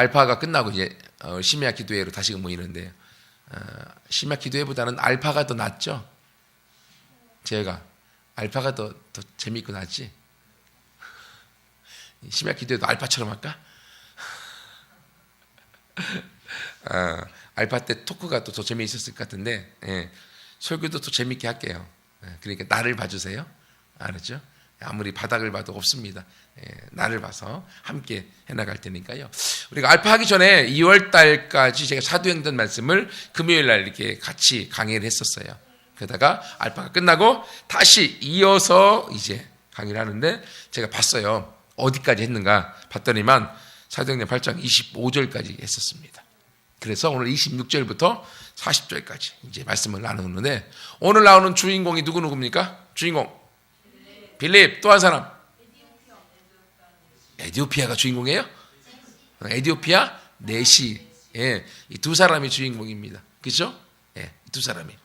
알파가 끝나고 이제 심야 기도회로 다시 모이는데 심야 기도회보다는 알파가 더 낫죠. 제가 알파가 더 재미있고 낫지. 심야 기도회도 알파처럼 할까? 알파 때 토크가 또 더 재미있었을 것 같은데 설교도 더 재미있게 할게요. 그러니까 나를 봐주세요. 알았죠? 아무리 바닥을 봐도 없습니다. 나를 봐서 함께 해나갈 테니까요. 우리가 알파 하기 전에 2월 달까지 제가 사도행전 말씀을 금요일 날 이렇게 같이 강의를 했었어요. 그러다가 알파가 끝나고 다시 이어서 이제 강의를 하는데 제가 봤어요. 어디까지 했는가 봤더니만 사도행전 8장 25절까지 했었습니다. 그래서 오늘 26절부터 40절까지 이제 말씀을 나누는데 오늘 나오는 주인공이 누구입니까? 주인공 빌립. 또 한 사람 에디오피아가 주인공이에요? 에디오피아 네시. 이 두 사람이 주인공입니다. 그렇죠? 두 사람이.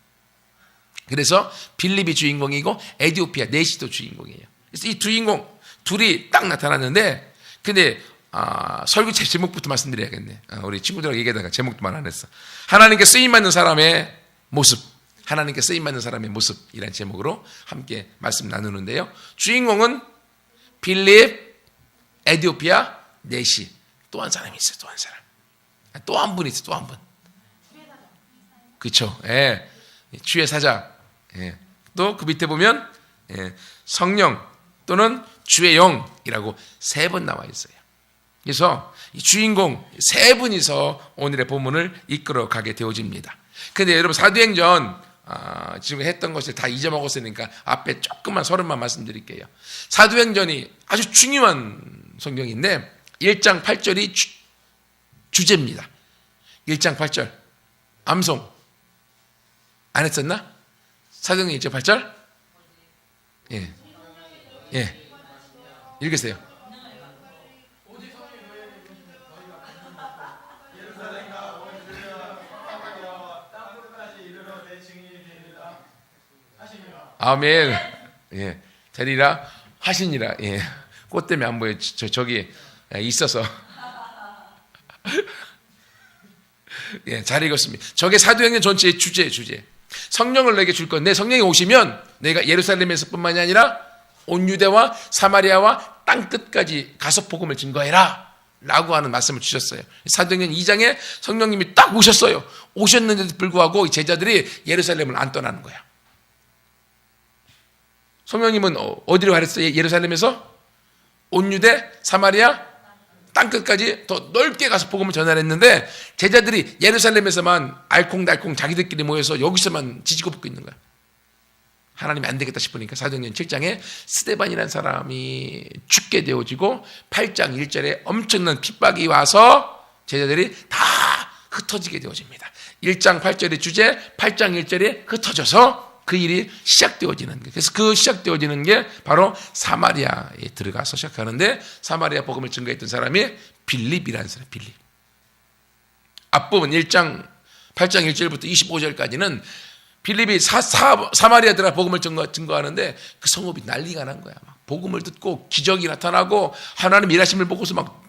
그래서 빌립이 주인공이고 에디오피아 네시도 주인공이에요. 그래서 이 주인공 둘이 딱 나타났는데 근데 설교 제목부터 말씀드려야겠네. 우리 친구들하고 얘기하다가 제목도 말 안 했어. 하나님께 쓰임받는 사람의 모습. 하나님께 쓰임받는 사람의 모습이라는 제목으로 함께 말씀 나누는데요. 주인공은 빌립, 에디오피아, 네시. 또 한 사람이 있어요. 또 한 사람. 또 한 분 있어요. 또 한 분. 그렇죠. 주의 사자. 또 그 밑에 보면 성령 또는 주의 영이라고 3번 나와 있어요. 그래서 이 주인공 3분이서 오늘의 본문을 이끌어 가게 되어집니다. 근데 여러분 사도행전 지금 했던 것을 다 잊어먹었으니까 앞에 조금만 서른만 말씀드릴게요. 사도행전이 아주 중요한 성경인데 1장 8절이 주제입니다. 1장 8절 암송 안 했었나? 사도행전 1장 8절? 읽으세요. 아멘. 되리라 하시니라. 꽃 때문에 안 보여. 저기 있어서. 잘 읽었습니다. 저게 사도행전 전체의 주제. 성령을 내게 줄 건데 성령이 오시면 내가 예루살렘에서 뿐만이 아니라 온 유대와 사마리아와 땅 끝까지 가서 복음을 증거해라 라고 하는 말씀을 주셨어요. 사도행전 2장에 성령님이 딱 오셨어요. 오셨는데도 불구하고 제자들이 예루살렘을 안 떠나는 거야. 성령님은 어디로 가랬어요? 예루살렘에서 온 유대, 사마리아, 땅끝까지 더 넓게 가서 복음을 전하랬는데 제자들이 예루살렘에서만 알콩달콩 자기들끼리 모여서 여기서만 지지고 볶고 있는 거야. 하나님이 안 되겠다 싶으니까 사도행전 7장에 스데반이라는 사람이 죽게 되어지고 8장 1절에 엄청난 핍박이 와서 제자들이 다 흩어지게 되어집니다. 1장 8절의 주제, 8장 1절에 흩어져서 그 일이 시작되어지는 거예요. 그래서 그 시작되어지는 게 바로 사마리아에 들어가서 시작하는데 사마리아 복음을 증거했던 사람이 빌립이라는 사람. 빌립. 앞부분 1장 8장 1절부터 25절까지는 빌립이 사마리아 들어가 복음을 증거하는데 그 성읍이 난리가 난 거야. 막 복음을 듣고 기적이 나타나고 하나님 일하심을 보고서 막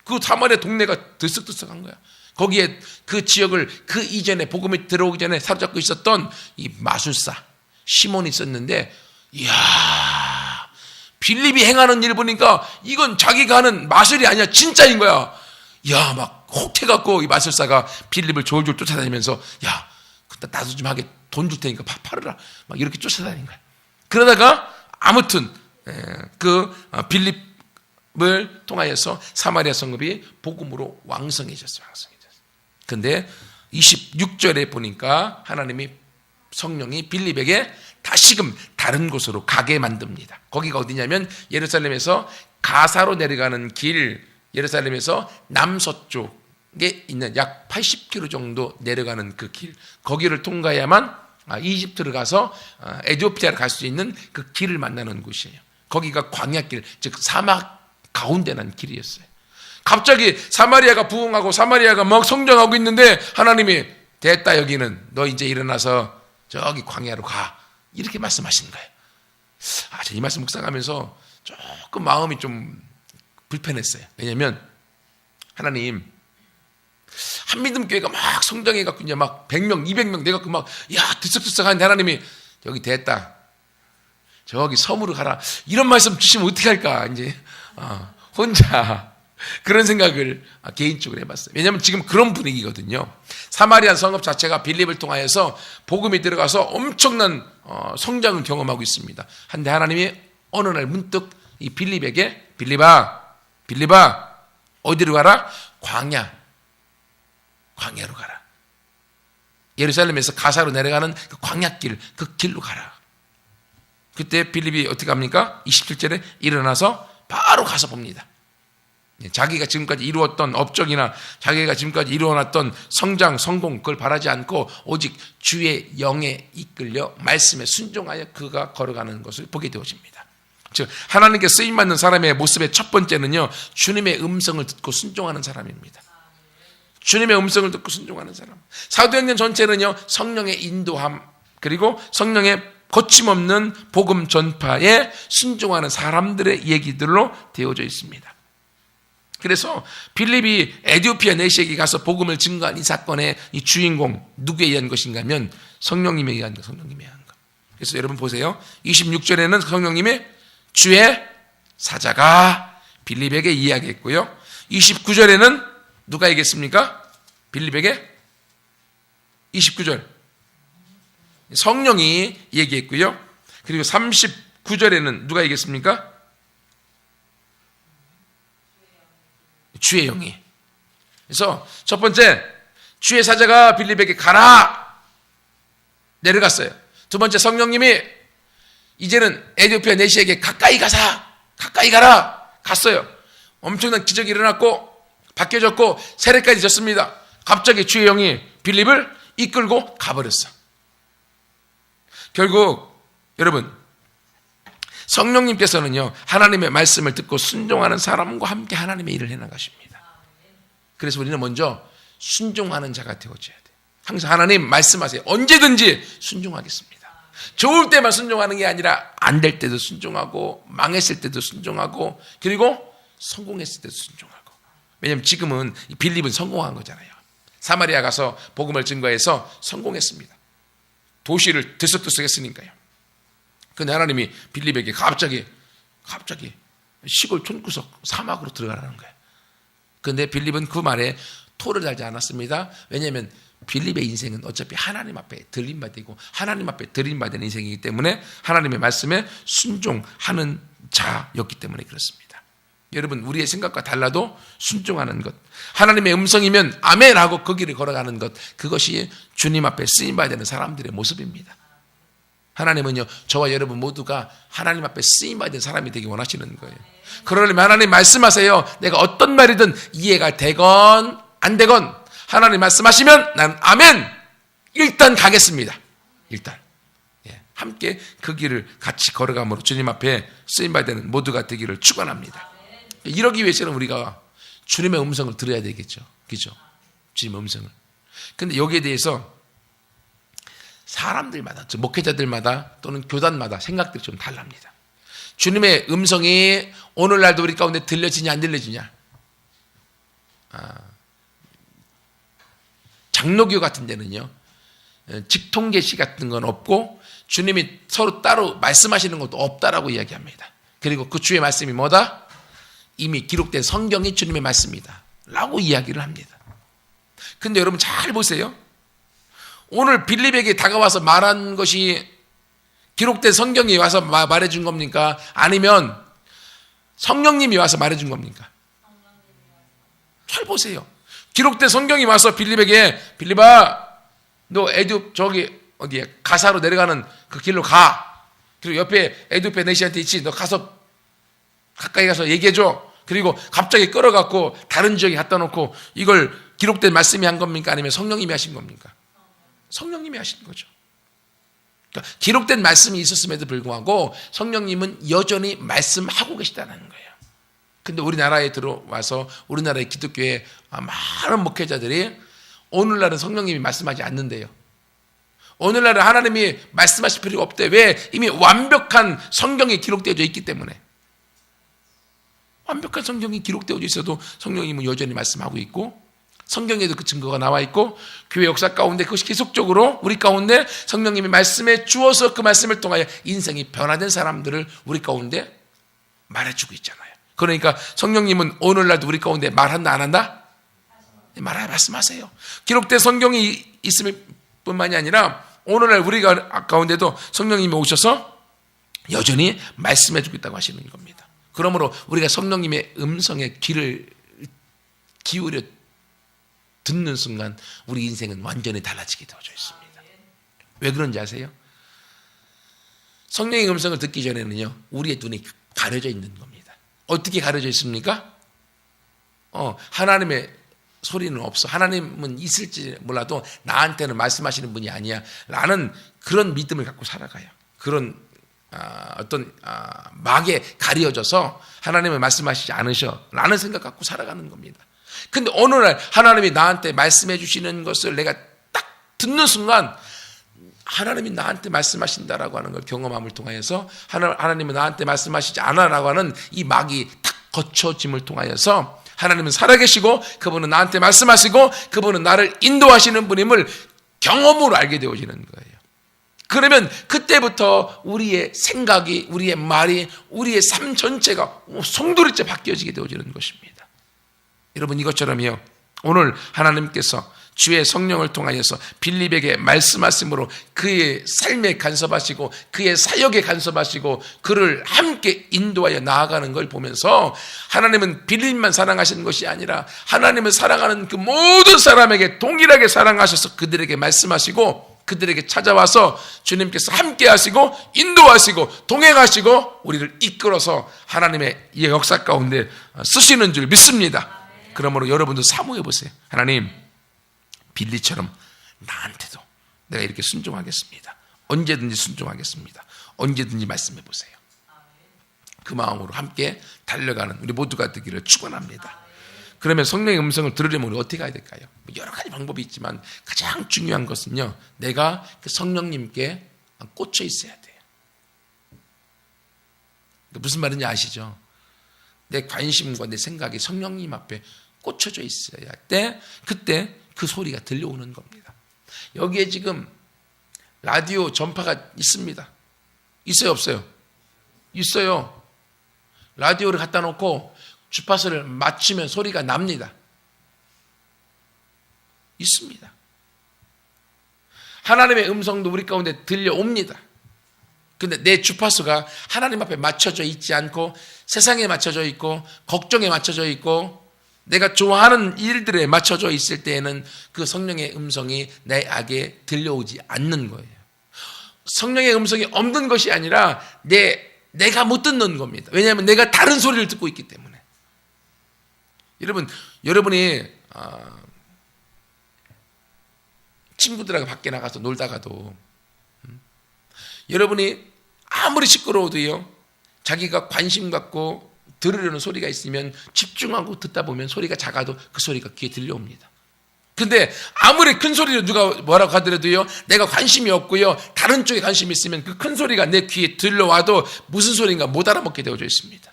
그 사마리아 동네가 들썩들썩한 거야. 거기에 그 지역을 그 이전에 복음이 들어오기 전에 사로잡고 있었던 이 마술사 시몬이 있었는데 이야 빌립이 행하는 일 보니까 이건 자기가 하는 마술이 아니야 진짜인 거야. 야 막 혹해갖고 이 마술사가 빌립을 졸졸 쫓아다니면서 야 나도 좀 하게 돈 줄 테니까 팔으라 막 이렇게 쫓아다닌 거야. 그러다가 아무튼 그 빌립을 통하여서 사마리아 성읍이 복음으로 왕성해졌어요. 근데 26절에 보니까 하나님이 성령이 빌립에게 다시금 다른 곳으로 가게 만듭니다. 거기가 어디냐면 예루살렘에서 가사로 내려가는 길, 예루살렘에서 남서쪽에 있는 약 80km 정도 내려가는 그 길, 거기를 통과해야만 이집트를 가서 에티오피아를 갈 수 있는 그 길을 만나는 곳이에요. 거기가 광야길, 즉 사막 가운데 난 길이었어요. 갑자기 사마리아가 부흥하고 사마리아가 막 성장하고 있는데 하나님이 됐다 여기는 너 이제 일어나서 저기 광야로 가 이렇게 말씀하시는 거예요. 이 말씀 묵상하면서 조금 마음이 좀 불편했어요. 왜냐하면 하나님 한민금 교회가 막 성장해갖고 이제 막 100명, 200명 돼갖고 막, 야, 들썩들썩 하는데 하나님이 여기 됐다. 저기 섬으로 가라. 이런 말씀 주시면 어떻게 할까, 이제. 혼자 그런 생각을 개인적으로 해봤어요. 왜냐하면 지금 그런 분위기거든요. 사마리아 성읍 자체가 빌립을 통하여서 복음이 들어가서 엄청난 성장을 경험하고 있습니다. 한데 하나님이 어느 날 문득 이 빌립에게 빌립아 어디로 가라? 광야로 가라. 예루살렘에서 가사로 내려가는 그 광야길, 그 길로 가라. 그때 빌립이 어떻게 합니까? 27절에 일어나서 바로 가서 봅니다. 자기가 지금까지 이루었던 업적이나 자기가 지금까지 이루어놨던 성장, 성공 그걸 바라지 않고 오직 주의 영에 이끌려 말씀에 순종하여 그가 걸어가는 것을 보게 되어집니다. 즉 하나님께 쓰임받는 사람의 모습의 첫 번째는요, 주님의 음성을 듣고 순종하는 사람입니다. 주님의 음성을 듣고 순종하는 사람. 사도행전 전체는요, 성령의 인도함 그리고 성령의 거침없는 복음 전파에 순종하는 사람들의 얘기들로 되어져 있습니다. 그래서 빌립이 에티오피아 내시에게 가서 복음을 증거한 이 사건의 이 주인공 누구에 의한 것인가 하면 성령님에 의한 것, 성령님에 의한 것. 그래서 여러분 보세요. 26절에는 성령님이 주의 사자가 빌립에게 이야기했고요. 29절에는 누가 얘기했습니까? 빌립에게 29절 성령이 얘기했고요. 그리고 39절에는 누가 얘기했습니까? 주의 영이. 그래서 첫 번째 주의 사자가 빌립에게 가라 내려갔어요. 두 번째 성령님이 이제는 에티오피아 내시에게 가까이 가라 갔어요. 엄청난 기적이 일어났고 바뀌어졌고 세례까지 졌습니다. 갑자기 주의 영이 빌립을 이끌고 가버렸어. 결국 여러분 성령님께서는요 하나님의 말씀을 듣고 순종하는 사람과 함께 하나님의 일을 해나가십니다. 그래서 우리는 먼저 순종하는 자가 되어져야 돼요. 항상 하나님 말씀하세요. 언제든지 순종하겠습니다. 좋을 때만 순종하는 게 아니라 안 될 때도 순종하고 망했을 때도 순종하고 그리고 성공했을 때도 순종하고. 왜냐하면 지금은 빌립은 성공한 거잖아요. 사마리아 가서 복음을 증거해서 성공했습니다. 도시를 들썩들썩 했으니까요. 근데 하나님이 빌립에게 갑자기 시골 촌구석 사막으로 들어가라는 거예요. 근데 빌립은 그 말에 토를 달지 않았습니다. 왜냐하면 빌립의 인생은 어차피 하나님 앞에 들림받고 하나님 앞에 들림받은 인생이기 때문에 하나님의 말씀에 순종하는 자였기 때문에 그렇습니다. 여러분 우리의 생각과 달라도 순종하는 것, 하나님의 음성이면 아멘 하고 그 길을 걸어가는 것, 그것이 주님 앞에 쓰임받아야 되는 사람들의 모습입니다. 하나님은요 저와 여러분 모두가 하나님 앞에 쓰임받아야 되는 사람이 되기 원하시는 거예요. 그러려면 하나님 말씀하세요. 내가 어떤 말이든 이해가 되건 안 되건 하나님 말씀하시면 난 아멘 일단 가겠습니다. 일단 함께 그 길을 같이 걸어감으로 주님 앞에 쓰임받아야 되는 모두가 되기를 축원합니다. 이러기 위해서는 우리가 주님의 음성을 들어야 되겠죠. 그죠? 주님의 음성을. 근데 여기에 대해서 사람들마다, 목회자들마다 또는 교단마다 생각들이 좀 다릅니다. 주님의 음성이 오늘날도 우리 가운데 들려지냐 안 들려지냐. 장로교 같은 데는요 직통계시 같은 건 없고 주님이 서로 따로 말씀하시는 것도 없다라고 이야기합니다. 그리고 그 주의 말씀이 뭐다? 이미 기록된 성경이 주님의 말씀이다 라고 이야기를 합니다. 근데 여러분 잘 보세요. 오늘 빌립에게 다가와서 말한 것이 기록된 성경이 와서 말해준 겁니까? 아니면 성령님이 와서 말해준 겁니까? 잘 보세요. 기록된 성경이 와서 빌립에게 빌립아 너 저기 어디에 가사로 내려가는 그 길로 가. 그리고 옆에 에티오피아 내시한테 있지. 너 가서 가까이 가서 얘기해줘. 그리고 갑자기 끌어갖고 다른 지역에 갖다 놓고 이걸 기록된 말씀이 한 겁니까? 아니면 성령님이 하신 겁니까? 성령님이 하신 거죠. 그러니까 기록된 말씀이 있었음에도 불구하고 성령님은 여전히 말씀하고 계시다는 거예요. 근데 우리나라에 들어와서 우리나라의 기독교에 많은 목회자들이 오늘날은 성령님이 말씀하지 않는데요. 오늘날은 하나님이 말씀하실 필요가 없대. 왜? 이미 완벽한 성경이 기록되어져 있기 때문에. 완벽한 성경이 기록되어져 있어도 성령님은 여전히 말씀하고 있고 성경에도 그 증거가 나와 있고 교회 역사 가운데 그것이 계속적으로 우리 가운데 성령님이 말씀해 주어서 그 말씀을 통하여 인생이 변화된 사람들을 우리 가운데 말해주고 있잖아요. 그러니까 성령님은 오늘날도 우리 가운데 말한다 안 한다? 말씀하세요. 기록된 성경이 있을 뿐만이 아니라 오늘날 우리가 가운데도 성령님이 오셔서 여전히 말씀해 주고 있다고 하시는 겁니다. 그러므로 우리가 성령님의 음성에 귀를 기울여 듣는 순간 우리 인생은 완전히 달라지게 되어져 있습니다. 왜 그런지 아세요? 성령의 음성을 듣기 전에는요, 우리의 눈이 가려져 있는 겁니다. 어떻게 가려져 있습니까? 하나님의 소리는 없어. 하나님은 있을지 몰라도 나한테는 말씀하시는 분이 아니야. 라는 그런 믿음을 갖고 살아가요. 그런 막에 가려져서 하나님은 말씀하시지 않으셔. 라는 생각 갖고 살아가는 겁니다. 근데 어느 날 하나님이 나한테 말씀해 주시는 것을 내가 딱 듣는 순간 하나님이 나한테 말씀하신다라고 하는 걸 경험함을 통하여서 하나님은 나한테 말씀하시지 않아라고 하는 이 막이 탁 거쳐짐을 통하여서 하나님은 살아계시고 그분은 나한테 말씀하시고 그분은 나를 인도하시는 분임을 경험으로 알게 되어지는 거예요. 그러면 그때부터 우리의 생각이, 우리의 말이, 우리의 삶 전체가 송두리째 바뀌어지게 되어지는 것입니다. 여러분, 이것처럼요, 오늘 하나님께서 주의 성령을 통하여서 빌립에게 말씀하심으로 그의 삶에 간섭하시고 그의 사역에 간섭하시고 그를 함께 인도하여 나아가는 걸 보면서 하나님은 빌립만 사랑하시는 것이 아니라 하나님을 사랑하는 그 모든 사람에게 동일하게 사랑하셔서 그들에게 말씀하시고 그들에게 찾아와서 주님께서 함께 하시고 인도하시고 동행하시고 우리를 이끌어서 하나님의 이 역사 가운데 쓰시는 줄 믿습니다. 그러므로 여러분도 사모해 보세요. 하나님, 빌리처럼 나한테도 내가 이렇게 순종하겠습니다. 언제든지 순종하겠습니다. 언제든지 말씀해 보세요. 그 마음으로 함께 달려가는 우리 모두가 되기를 축원합니다. 그러면 성령의 음성을 들으려면 우리 어떻게 해야 될까요? 여러 가지 방법이 있지만 가장 중요한 것은요, 내가 그 성령님께 꽂혀 있어야 돼요. 무슨 말인지 아시죠? 내 관심과 내 생각이 성령님 앞에 꽂혀져 있어야 때 그때 그 소리가 들려오는 겁니다. 여기에 지금 라디오 전파가 있습니다. 있어요, 없어요? 있어요. 라디오를 갖다 놓고 주파수를 맞추면 소리가 납니다. 있습니다. 하나님의 음성도 우리 가운데 들려옵니다. 근데 내 주파수가 하나님 앞에 맞춰져 있지 않고 세상에 맞춰져 있고 걱정에 맞춰져 있고 내가 좋아하는 일들에 맞춰져 있을 때에는 그 성령의 음성이 내 악에 들려오지 않는 거예요. 성령의 음성이 없는 것이 아니라 내가 못 듣는 겁니다. 왜냐하면 내가 다른 소리를 듣고 있기 때문에. 여러분이 친구들하고 밖에 나가서 놀다가도 여러분이 아무리 시끄러워도요, 자기가 관심 갖고 들으려는 소리가 있으면 집중하고 듣다 보면 소리가 작아도 그 소리가 귀에 들려옵니다. 근데 아무리 큰 소리로 누가 뭐라고 하더라도요, 내가 관심이 없고요, 다른 쪽에 관심이 있으면 그 큰 소리가 내 귀에 들려와도 무슨 소리인가 못 알아먹게 되어져 있습니다.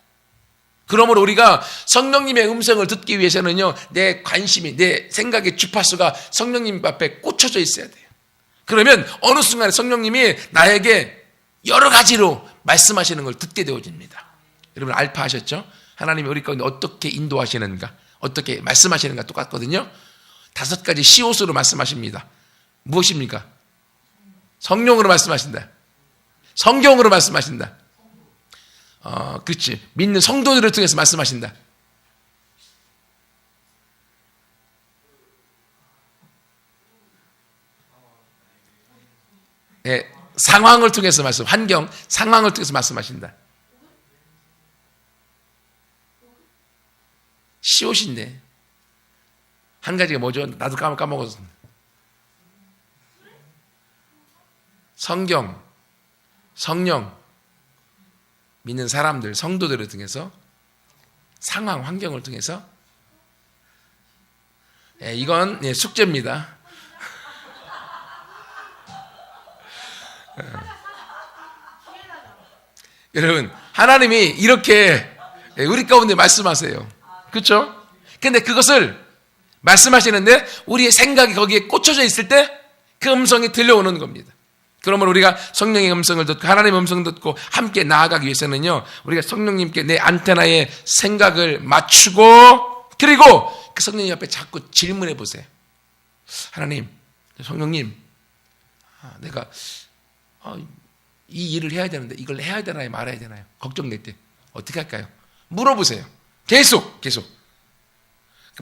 그러므로 우리가 성령님의 음성을 듣기 위해서는요, 내 관심이, 내 생각의 주파수가 성령님 앞에 꽂혀져 있어야 돼요. 그러면 어느 순간에 성령님이 나에게 여러 가지로 말씀하시는 걸 듣게 되어집니다. 여러분 알파 하셨죠? 하나님이 우리 가운데 어떻게 인도하시는가, 어떻게 말씀하시는가 똑같거든요. 5가지 시옷으로 말씀하십니다. 무엇입니까? 성령으로 말씀하신다. 성경으로 말씀하신다. 그렇지. 믿는 성도들을 통해서 말씀하신다. 예, 상황을 통해서 환경, 상황을 통해서 말씀하신다. 시옷인데 한 가지가 뭐죠? 나도 까먹었어. 성경, 성령, 믿는 사람들, 성도들을 통해서 상황, 환경을 통해서 이건 숙제입니다. 여러분, 하나님이 이렇게 우리 가운데 말씀하세요. 그렇죠? 근데 그것을 말씀하시는데 우리의 생각이 거기에 꽂혀져 있을 때 그 음성이 들려오는 겁니다. 그러므로 우리가 성령의 음성을 듣고 하나님의 음성을 듣고 함께 나아가기 위해서는요, 우리가 성령님께 내 안테나의 생각을 맞추고, 그리고 그 성령님 앞에 자꾸 질문해 보세요. 하나님, 성령님, 내가 이 일을 해야 되는데 이걸 해야 되나요, 말아야 되나요? 걱정될 때 어떻게 할까요? 물어보세요. 계속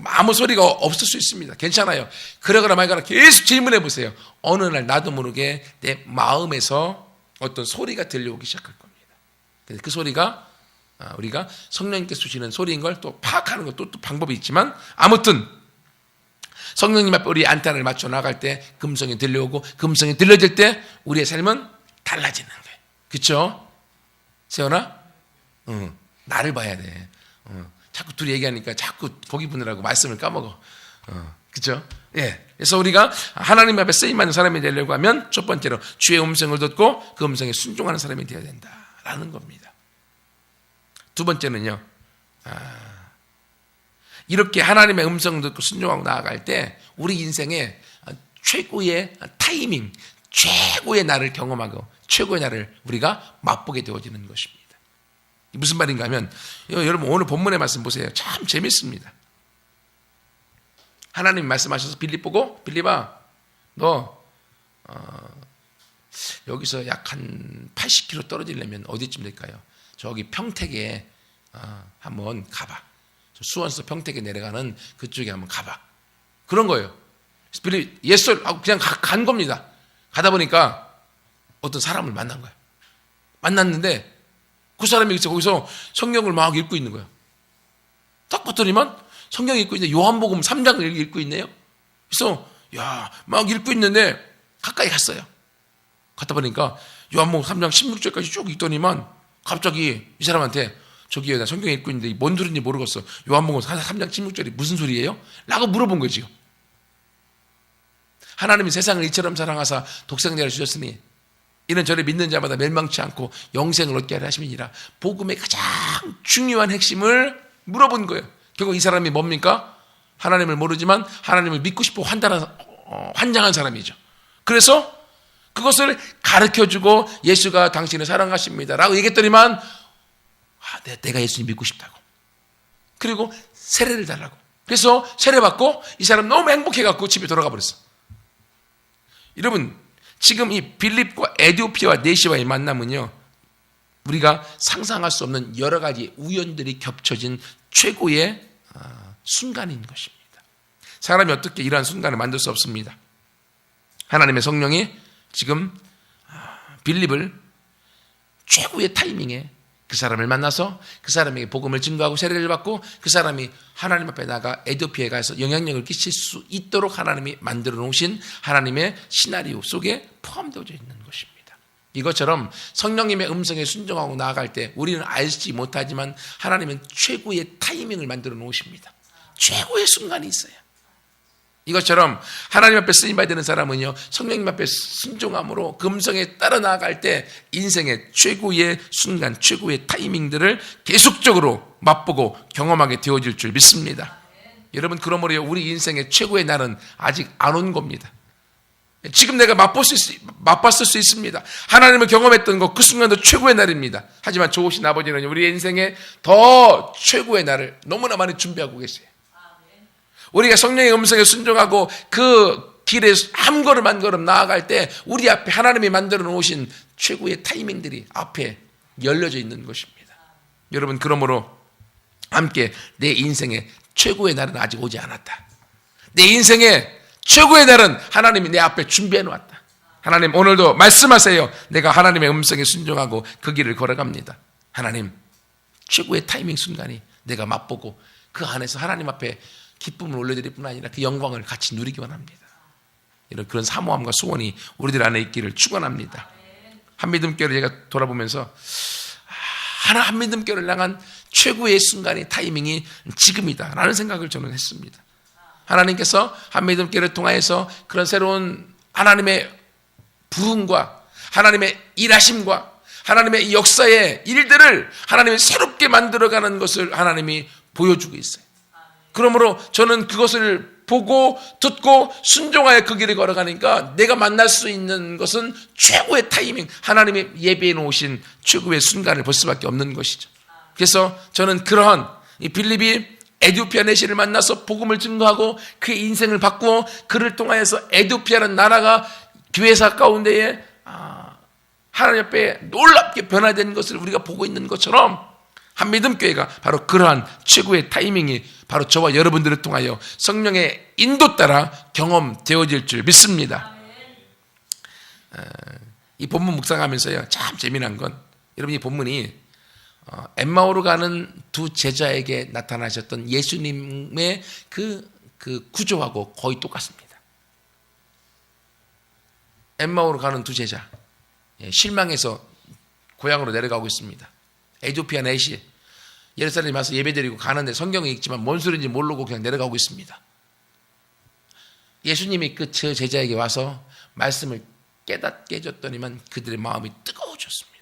아무 소리가 없을 수 있습니다. 괜찮아요. 그러거나 말거나 계속 질문해 보세요. 어느 날 나도 모르게 내 마음에서 어떤 소리가 들려오기 시작할 겁니다. 그 소리가 우리가 성령님께서 주시는 소리인 걸 또 파악하는 것도 또 방법이 있지만, 아무튼 성령님 앞에 우리 안테나를 맞춰 나갈 때 금성이 들려오고, 금성이 들려질 때 우리의 삶은 달라지는 거예요. 그렇죠? 세연아? 나를 봐야 돼. 자꾸 둘이 얘기하니까 자꾸 고기 분으라고 말씀을 까먹어. 그렇죠? 예. 그래서 우리가 하나님 앞에 쓰임받는 사람이 되려고 하면 첫 번째로 주의 음성을 듣고 그 음성에 순종하는 사람이 되어야 된다라는 겁니다. 두 번째는요, 이렇게 하나님의 음성을 듣고 순종하고 나아갈 때 우리 인생의 최고의 타이밍, 최고의 날을 경험하고 최고의 날을 우리가 맛보게 되어지는 것입니다. 무슨 말인가 하면, 여러분 오늘 본문의 말씀 보세요. 참 재밌습니다. 하나님이 말씀하셔서 빌립 보고, 빌립아, 너 여기서 약 한 80km 떨어지려면 어디쯤 될까요? 저기 평택에 한번 가봐. 수원서 평택에 내려가는 그쪽에 한번 가봐. 그런 거예요. 빌립 예스 하고 그냥 간 겁니다. 가다 보니까 어떤 사람을 만난 거예요. 만났는데 그 사람이 거기서 성경을 막 읽고 있는 거예요. 딱 봤더니만 성경 읽고 있는데 요한복음 3장을 읽고 있네요. 그래서 막 읽고 있는데 가까이 갔어요. 갔다 보니까 요한복음 3장 16절까지 쭉 읽더니만 갑자기 이 사람한테, 저기요, 나 성경 읽고 있는데 뭔 소리인지 모르겠어. 요한복음 3장 16절이 무슨 소리예요? 라고 물어본 거예요. 지금 하나님이 세상을 이처럼 사랑하사 독생자를 주셨으니 이는 저를 믿는 자마다 멸망치 않고 영생을 얻게 하려 하심이니라. 복음의 가장 중요한 핵심을 물어본 거예요. 결국 이 사람이 뭡니까? 하나님을 모르지만 하나님을 믿고 싶어 환장한 사람이죠. 그래서 그것을 가르쳐주고 예수가 당신을 사랑하십니다 라고 얘기했더니만 내가 예수님 믿고 싶다고. 그리고 세례를 달라고. 그래서 세례받고 이 사람 너무 행복해갖고 집에 돌아가 버렸어. 여러분, 지금 이 빌립과 에디오피아와 네시와의 만남은요, 우리가 상상할 수 없는 여러 가지 우연들이 겹쳐진 최고의 순간인 것입니다. 사람이 어떻게 이러한 순간을 만들 수 없습니다. 하나님의 성령이 지금 빌립을 최고의 타이밍에 그 사람을 만나서 그 사람에게 복음을 증거하고 세례를 받고 그 사람이 하나님 앞에 나가 에디오피아에 가서 영향력을 끼칠 수 있도록 하나님이 만들어 놓으신 하나님의 시나리오 속에 포함되어져 있는 것입니다. 이것처럼 성령님의 음성에 순종하고 나아갈 때 우리는 알지 못하지만 하나님은 최고의 타이밍을 만들어 놓으십니다. 최고의 순간이 있어요. 이것처럼 하나님 앞에 쓰임받아야 되는 사람은요, 성령님 앞에 순종함으로 금성에 따라 나아갈 때 인생의 최고의 순간, 최고의 타이밍들을 계속적으로 맛보고 경험하게 되어질 줄 믿습니다. 여러분, 그러므로 우리 인생의 최고의 날은 아직 안 온 겁니다. 지금 내가 맛봤을 수 있습니다. 하나님을 경험했던 것, 그 순간도 최고의 날입니다. 하지만 좋으신 아버지는 우리 인생의 더 최고의 날을 너무나 많이 준비하고 계세요. 우리가 성령의 음성에 순종하고 그 길에 한 걸음 한 걸음 나아갈 때 우리 앞에 하나님이 만들어 놓으신 최고의 타이밍들이 앞에 열려져 있는 것입니다. 여러분, 그러므로 함께 내 인생의 최고의 날은 아직 오지 않았다. 내 인생의 최고의 날은 하나님이 내 앞에 준비해 놓았다. 하나님, 오늘도 말씀하세요. 내가 하나님의 음성에 순종하고 그 길을 걸어갑니다. 하나님, 최고의 타이밍 순간이 내가 맛보고 그 안에서 하나님 앞에 기쁨을 올려드릴 뿐 아니라 그 영광을 같이 누리기만 합니다. 이런 그런 사모함과 소원이 우리들 안에 있기를 축원합니다. 한믿음교회를 제가 돌아보면서 한믿음교회를 향한 최고의 순간의 타이밍이 지금이다라는 생각을 저는 했습니다. 하나님께서 한믿음교회를 통하여서 그런 새로운 하나님의 부흥과 하나님의 일하심과 하나님의 역사의 일들을 하나님이 새롭게 만들어가는 것을 하나님이 보여주고 있어요. 그러므로 저는 그것을 보고 듣고 순종하여 그 길을 걸어가니까 내가 만날 수 있는 것은 최고의 타이밍, 하나님의 예비해 놓으신 최고의 순간을 볼 수밖에 없는 것이죠. 그래서 저는 그러한 이 빌립이 에디오피아 내시를 만나서 복음을 증거하고 그의 인생을 바꾸어 그를 통하여서 에디오피아라는 나라가 교회사 가운데에 하나님 앞에 놀랍게 변화된 것을 우리가 보고 있는 것처럼 한미듬교회가 바로 그러한 최고의 타이밍이 바로 저와 여러분들을 통하여 성령의 인도 따라 경험되어질 줄 믿습니다. 이 본문 묵상하면서요, 참 재미난 건 여러분 이 본문이 엠마오로 가는 두 제자에게 나타나셨던 예수님의 그 구조하고 거의 똑같습니다. 엠마오로 가는 두 제자, 실망해서 고향으로 내려가고 있습니다. 에디오피아 내시 예루살렘에 와서 예배드리고 가는데 성경에 읽지만 뭔 소리인지 모르고 그냥 내려가고 있습니다. 예수님이 그 제자에게 와서 말씀을 깨닫게 해줬더니만 그들의 마음이 뜨거워졌습니다.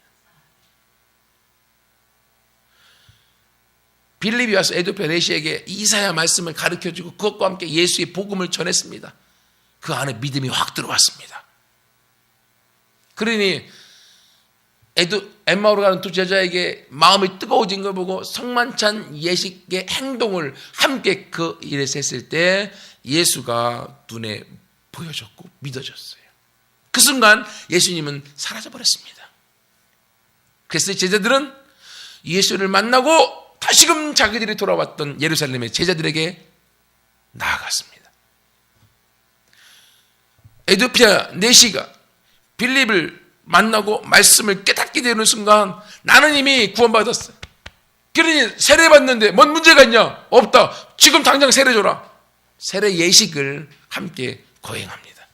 빌립이 와서 에디오피아 내시에게 이사야 말씀을 가르쳐주고 그것과 함께 예수의 복음을 전했습니다. 그 안에 믿음이 확 들어왔습니다. 그러니 엠마오로 가는 두 제자에게 마음이 뜨거워진 걸 보고 성만찬 예식의 행동을 함께 그 일에서 했을 때 예수가 눈에 보여졌고 믿어졌어요. 그 순간 예수님은 사라져버렸습니다. 그래서 제자들은 예수를 만나고 다시금 자기들이 돌아왔던 예루살렘의 제자들에게 나아갔습니다. 에디오피아 내시가 빌립을 만나고 말씀을 깨닫게 되는 순간 나는 이미 구원받았어요. 그러니 세례받는데 뭔 문제가 있냐? 없다. 지금 당장 세례 줘라. 세례 예식을 함께 거행합니다.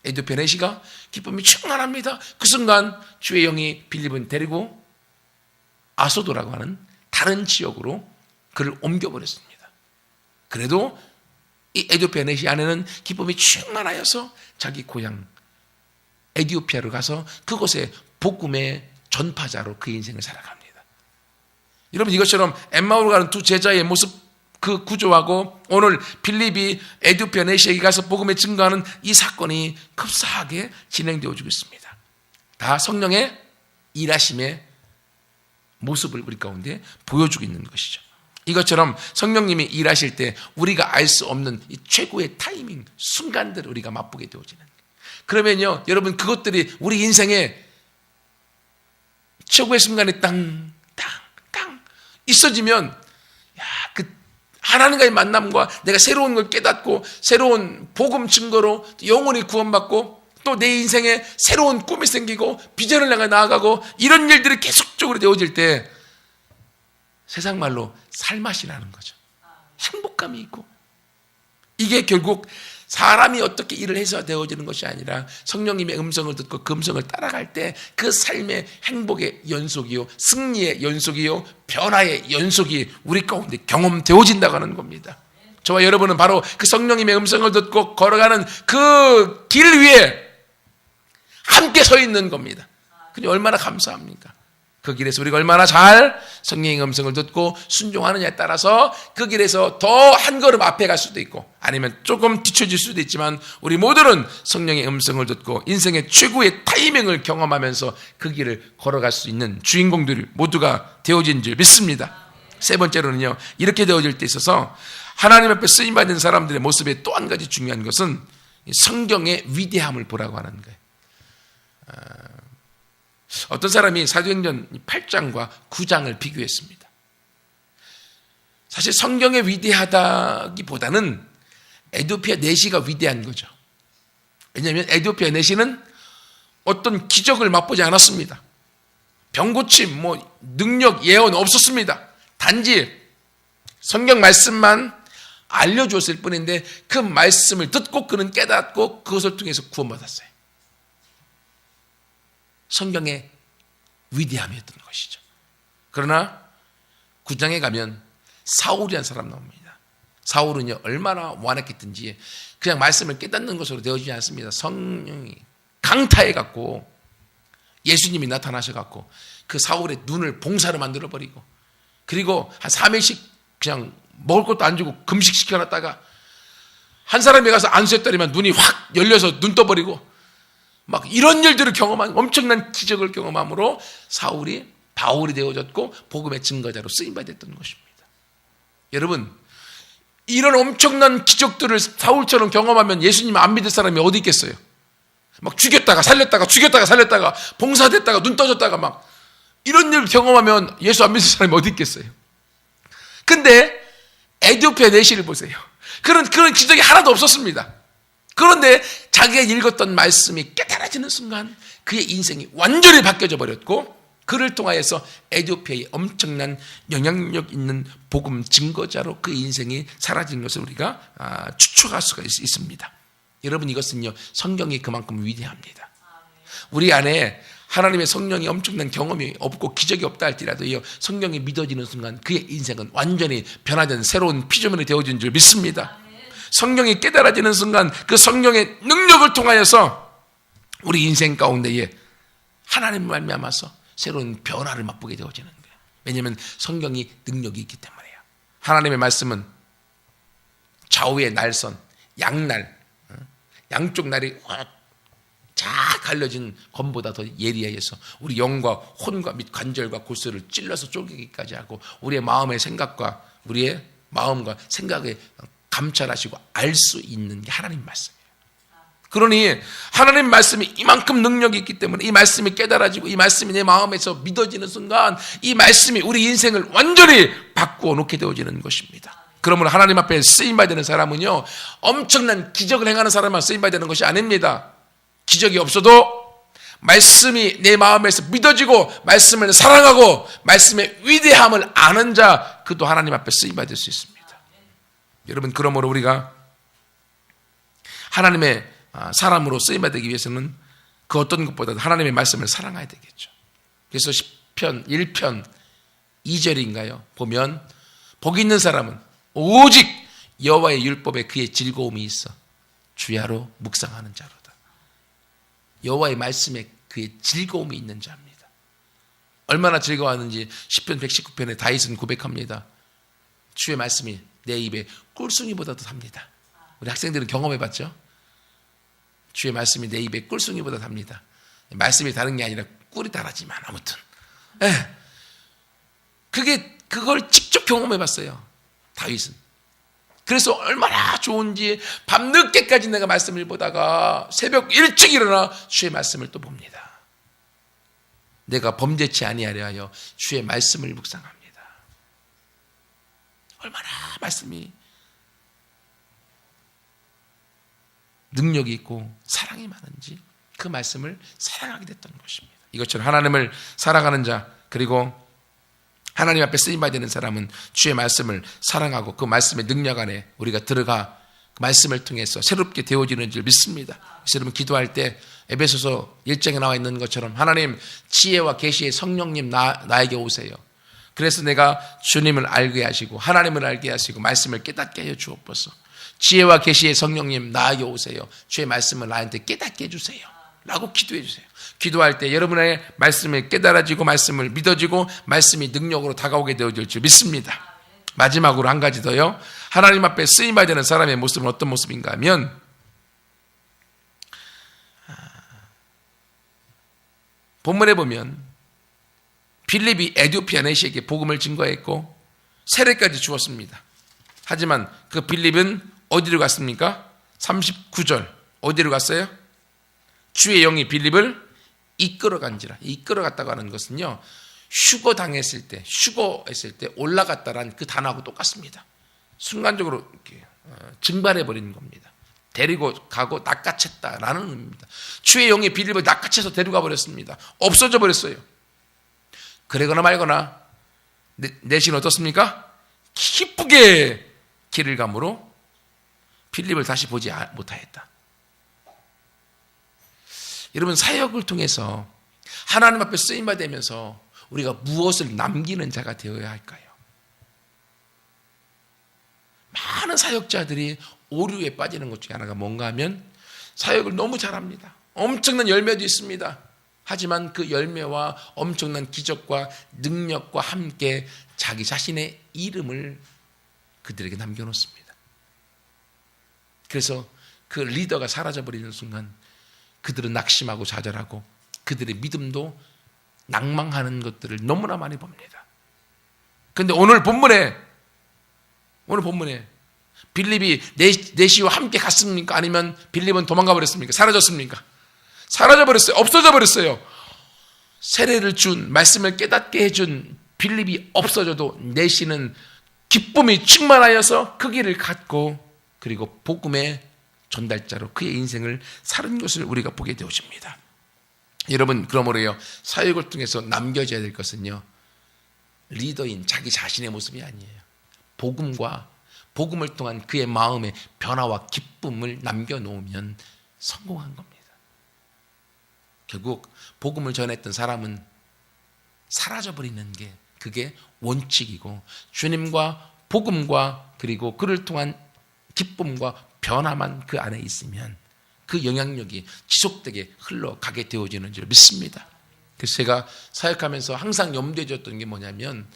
에디오피아 내시가 기쁨이 충만합니다. 그 순간 주의 영이 빌립은 데리고 아소도라고 하는 다른 지역으로 그를 옮겨버렸습니다. 그래도 이 에디오피아 내시 안에는 기쁨이 충만하여서 자기 고향 에디오피아로 가서 그곳에 복음의 전파자로 그 인생을 살아갑니다. 여러분 이것처럼 엠마오로 가는 두 제자의 모습 그 구조하고 오늘 빌립이 에디오피아 내시에게 가서 복음을 증거하는 이 사건이 급사하게 진행되어지고 있습니다. 다 성령의 일하심의 모습을 우리 가운데 보여주고 있는 것이죠. 이것처럼 성령님이 일하실 때 우리가 알 수 없는 이 최고의 타이밍 순간들을 우리가 맛보게 되어지는 거예요. 그러면요 여러분 그것들이 우리 인생에 최고의 순간에 땅 있어지면 그 하나님과의 만남과 내가 새로운 걸 깨닫고 새로운 복음 증거로 영혼이 구원받고 또 내 인생에 새로운 꿈이 생기고 비전을 향해 나아가고 이런 일들이 계속적으로 되어질 때 세상 말로 살맛이 나는 거죠. 행복감이 있고 이게 결국 사람이 어떻게 일을 해서 되어지는 것이 아니라 성령님의 음성을 듣고 그 음성을 따라갈 때 그 삶의 행복의 연속이요 승리의 연속이요 변화의 연속이 우리 가운데 경험되어진다고 하는 겁니다. 저와 여러분은 바로 그 성령님의 음성을 듣고 걸어가는 그 길 위에 함께 서 있는 겁니다. 그게 얼마나 감사합니까? 그 길에서 우리가 얼마나 잘 성령의 음성을 듣고 순종하느냐에 따라서 그 길에서 더 한 걸음 앞에 갈 수도 있고 아니면 조금 뒤처질 수도 있지만 우리 모두는 성령의 음성을 듣고 인생의 최고의 타이밍을 경험하면서 그 길을 걸어갈 수 있는 주인공들이 모두가 되어진 줄 믿습니다. 세 번째로는요, 이렇게 되어질 때 있어서 하나님 앞에 쓰임받는 사람들의 모습에 또 한 가지 중요한 것은 성경의 위대함을 보라고 하는 거예요. 어떤 사람이 사도행전 8장과 9장을 비교했습니다. 사실 성경의 위대하다기보다는 에디오피아 내시가 위대한 거죠. 왜냐하면 에디오피아 내시는 어떤 기적을 맛보지 않았습니다. 병고침, 능력, 예언 없었습니다. 단지 성경 말씀만 알려줬을 뿐인데 그 말씀을 듣고 그는 깨닫고 그것을 통해서 구원받았어요. 성경의 위대함이었던 것이죠. 그러나 9장에 가면 사울이라는 사람 나옵니다. 사울은요 얼마나 완악했든지 그냥 말씀을 깨닫는 것으로 되어지지 않습니다. 성령이 강타해갖고 예수님이 나타나셔갖고 그 사울의 눈을 봉사로 만들어버리고 그리고 한 3일씩 그냥 먹을 것도 안 주고 금식시켜놨다가 한 사람이 가서 안수했더니만 눈이 확 열려서 눈 떠버리고 막 이런 일들을 경험한 엄청난 기적을 경험함으로 사울이 바울이 되어졌고 복음의 증거자로 쓰임받았던 것입니다. 여러분, 이런 엄청난 기적들을 사울처럼 경험하면 예수님 안 믿을 사람이 어디 있겠어요? 막 죽였다가 살렸다가 죽였다가 살렸다가 봉사됐다가 눈 떠졌다가 막 이런 일 경험하면 예수 안 믿을 사람이 어디 있겠어요? 근데 에디오피아 내시를 보세요. 그런 기적이 하나도 없었습니다. 그런데 자기가 읽었던 말씀이 깨달아지는 순간 그의 인생이 완전히 바뀌어져 버렸고 그를 통하여서 에디오피아의 엄청난 영향력 있는 복음 증거자로 그 인생이 사라진 것을 우리가 추측할 수가 있습니다. 여러분, 이것은요, 성경이 그만큼 위대합니다. 우리 안에 하나님의 성령이 엄청난 경험이 없고 기적이 없다 할지라도요, 성령이 믿어지는 순간 그의 인생은 완전히 변화된 새로운 피조물이 되어진 줄 믿습니다. 성령이 깨달아지는 순간 그 성령의 능력을 통하여서 우리 인생 가운데에 하나님을 말미암아서 새로운 변화를 맛보게 되어지는 거예요. 왜냐하면 성경이 능력이 있기 때문이에요. 하나님의 말씀은 좌우의 날선, 양날, 양쪽 날이 쫙 갈려진 검보다 더 예리해서 우리 영과 혼과 및 관절과 골수를 찔러서 쪼개기까지 하고 우리의 마음의 생각과 우리의 마음과 생각에 감찰하시고 알 수 있는 게 하나님 말씀이에요. 그러니 하나님 말씀이 이만큼 능력이 있기 때문에 이 말씀이 깨달아지고 이 말씀이 내 마음에서 믿어지는 순간 이 말씀이 우리 인생을 완전히 바꾸어 놓게 되어지는 것입니다. 그러므로 하나님 앞에 쓰임받는 사람은요, 엄청난 기적을 행하는 사람만 쓰임받는 것이 아닙니다. 기적이 없어도 말씀이 내 마음에서 믿어지고 말씀을 사랑하고 말씀의 위대함을 아는 자, 그도 하나님 앞에 쓰임받을 수 있습니다. 여러분, 그러므로 우리가 하나님의 사람으로 쓰임받기 위해서는 그 어떤 것보다도 하나님의 말씀을 사랑해야 되겠죠. 그래서 시편 1편 2절인가요? 보면 복 있는 사람은 오직 여호와의 율법에 그의 즐거움이 있어 주야로 묵상하는 자로다. 여호와의 말씀에 그의 즐거움이 있는 자입니다. 얼마나 즐거워하는지 시편 119편에 다윗은 고백합니다. 주의 말씀이 내 입에 꿀송이보다도 답니다. 우리 학생들은 경험해봤죠? 주의 말씀이 내 입에 꿀송이보다 답니다. 말씀이 다른 게 아니라 꿀이 달하지만 아무튼 그걸 직접 경험해봤어요, 다윗은. 그래서 얼마나 좋은지 밤늦게까지 내가 말씀을 보다가 새벽 일찍 일어나 주의 말씀을 또 봅니다. 내가 범죄치 아니하려 하여 주의 말씀을 묵상합니다. 얼마나 말씀이 능력이 있고 사랑이 많은지 그 말씀을 사랑하게 됐던 것입니다. 이것처럼 하나님을 사랑하는 자, 그리고 하나님 앞에 쓰임받는 사람은 주의 말씀을 사랑하고 그 말씀의 능력 안에 우리가 들어가 그 말씀을 통해서 새롭게 되어지는 줄 믿습니다. 그래서 여러분, 기도할 때 에베소서 1장에 나와 있는 것처럼 하나님 지혜와 계시의 성령님 나에게 오세요. 그래서 내가 주님을 알게 하시고 하나님을 알게 하시고 말씀을 깨닫게 하여 주옵소서. 지혜와 계시의 성령님 나에게 오세요. 주의 말씀을 나한테 깨닫게 해주세요 라고 기도해 주세요. 기도할 때 여러분의 말씀이 깨달아지고 말씀을 믿어지고 말씀이 능력으로 다가오게 되어질 줄 믿습니다. 마지막으로 한 가지 더요. 하나님 앞에 쓰임받는 사람의 모습은 어떤 모습인가 하면 본문에 보면 빌립이 에디오피아 내시에게 복음을 증거했고 세례까지 주었습니다. 하지만 그 빌립은 어디로 갔습니까? 39절 어디로 갔어요? 주의 영이 빌립을 이끌어간지라. 이끌어갔다고 하는 것은요, 휴거했을 때 올라갔다라는 그 단어하고 똑같습니다. 순간적으로 이렇게 증발해버리는 겁니다. 데리고 가고 낚아챘다라는 의미입니다. 주의 영이 빌립을 낚아채서 데려가 버렸습니다. 없어져 버렸어요. 그러거나 말거나 내신 어떻습니까? 기쁘게 길을 감으로 빌립을 다시 보지 못하였다. 여러분, 사역을 통해서 하나님 앞에 쓰임받으면서 우리가 무엇을 남기는 자가 되어야 할까요? 많은 사역자들이 오류에 빠지는 것 중에 하나가 뭔가 하면 사역을 너무 잘합니다. 엄청난 열매도 있습니다. 하지만 그 열매와 엄청난 기적과 능력과 함께 자기 자신의 이름을 그들에게 남겨놓습니다. 그래서 그 리더가 사라져버리는 순간 그들은 낙심하고 좌절하고 그들의 믿음도 낭망하는 것들을 너무나 많이 봅니다. 그런데 오늘 본문에 빌립이 내시와 함께 갔습니까? 아니면 빌립은 도망가 버렸습니까? 사라졌습니까? 사라져 버렸어요. 없어져 버렸어요. 세례를 준, 말씀을 깨닫게 해준 빌립이 없어져도 내시는 기쁨이 충만하여서 그 길을 갔고, 그리고 복음의 전달자로 그의 인생을 사는 것을 우리가 보게 되어집니다. 여러분, 그러므로요, 사역을 통해서 남겨져야 될 것은요, 리더인 자기 자신의 모습이 아니에요. 복음을 통한 그의 마음의 변화와 기쁨을 남겨놓으면 성공한 겁니다. 결국 복음을 전했던 사람은 사라져버리는 게 그게 원칙이고, 주님과 복음과 그리고 그를 통한 기쁨과 변화만 그 안에 있으면 그 영향력이 지속되게 흘러가게 되어지는 줄 믿습니다. 그래서 제가 사역하면서 항상 염두에 뒀던 게 뭐냐면,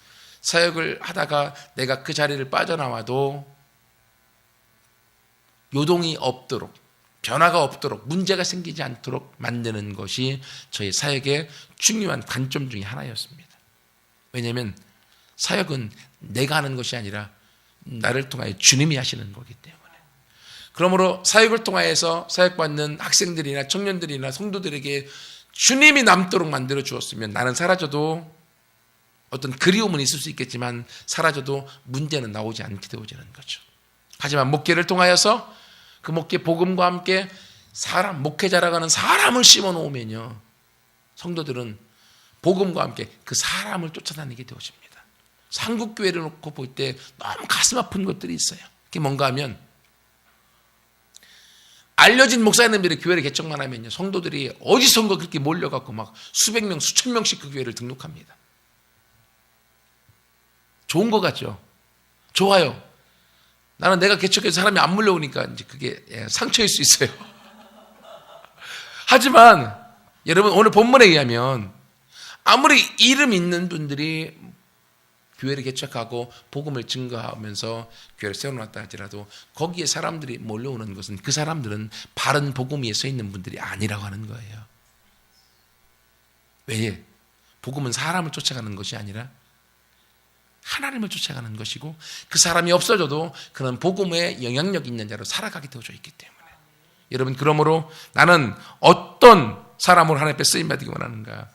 사역을 하다가 내가 그 자리를 빠져나와도 요동이 없도록, 변화가 없도록, 문제가 생기지 않도록 만드는 것이 저희 사역의 중요한 관점 중에 하나였습니다. 왜냐하면 사역은 내가 하는 것이 아니라 나를 통하여 주님이 하시는 거기 때문에. 그러므로 사역을 통하여서 사역받는 학생들이나 청년들이나 성도들에게 주님이 남도록 만들어 주었으면 나는 사라져도 어떤 그리움은 있을 수 있겠지만 사라져도 문제는 나오지 않게 되어지는 거죠. 하지만 목회를 통하여서 그 목회 복음과 함께 사람, 목회자라고 하는 사람을 심어 놓으면요, 성도들은 복음과 함께 그 사람을 쫓아다니게 되어집니다. 한국교회를 놓고 볼 때 너무 가슴 아픈 것들이 있어요. 그게 뭔가 하면, 알려진 목사님들이 교회를 개척만 하면요, 성도들이 어디선가 그렇게 몰려갖고 막 수백 명, 수천 명씩 그 교회를 등록합니다. 좋은 것 같죠? 좋아요. 나는 내가 개척해서 사람이 안 몰려오니까 이제 그게 상처일 수 있어요. 하지만 여러분, 오늘 본문에 의하면 아무리 이름 있는 분들이 교회를 개척하고 복음을 증거하면서 교회를 세워놨다 할지라도 거기에 사람들이 몰려오는 것은 그 사람들은 바른 복음 위에 서 있는 분들이 아니라고 하는 거예요. 왜? 복음은 사람을 쫓아가는 것이 아니라 하나님을 쫓아가는 것이고, 그 사람이 없어져도 그런 복음에 영향력 있는 자로 살아가게 되어져 있기 때문에. 여러분, 그러므로 나는 어떤 사람으로 하나님 앞에 쓰임받기 원하는가?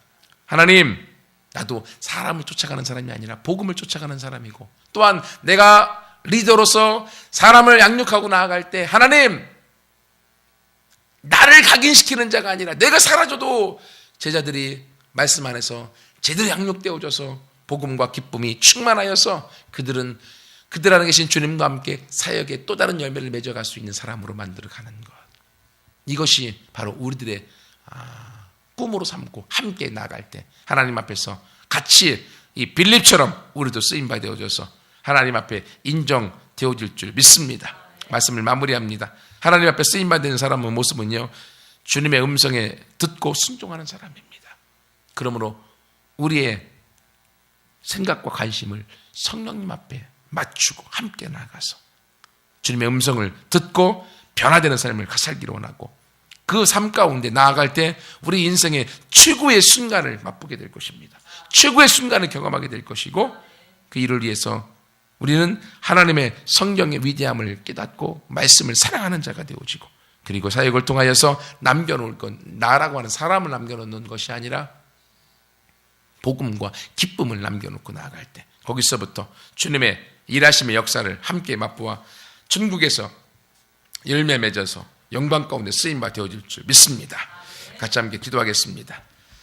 하나님, 나도 사람을 쫓아가는 사람이 아니라 복음을 쫓아가는 사람이고, 또한 내가 리더로서 사람을 양육하고 나아갈 때 하나님, 나를 각인시키는 자가 아니라 내가 사라져도 제자들이 말씀 안에서 제대로 양육되어져서 복음과 기쁨이 충만하여서 그들 안에 계신 주님과 함께 사역의 또 다른 열매를 맺어갈 수 있는 사람으로 만들어가는 것. 이것이 바로 우리들의 꿈으로 삼고 함께 나아갈 때 하나님 앞에서 같이 이 빌립처럼 우리도 쓰임받아 되어져서 하나님 앞에 인정되어질 줄 믿습니다. 말씀을 마무리합니다. 하나님 앞에 쓰임받는 사람의 모습은요, 주님의 음성에 듣고 순종하는 사람입니다. 그러므로 우리의 생각과 관심을 성령님 앞에 맞추고 함께 나가서 주님의 음성을 듣고 변화되는 삶을 살기를 원하고, 그 삶 가운데 나아갈 때 우리 인생의 최고의 순간을 맛보게 될 것입니다. 최고의 순간을 경험하게 될 것이고, 그 일을 위해서 우리는 하나님의 성경의 위대함을 깨닫고 말씀을 사랑하는 자가 되어지고, 그리고 사역을 통하여서 남겨놓을 건 나라고 하는 사람을 남겨놓는 것이 아니라 복음과 기쁨을 남겨놓고 나아갈 때 거기서부터 주님의 일하심의 역사를 함께 맛보아 천국에서 열매 맺어서 영광 가운데 쓰임받아 되어질 줄 믿습니다. 같이 함께 기도하겠습니다.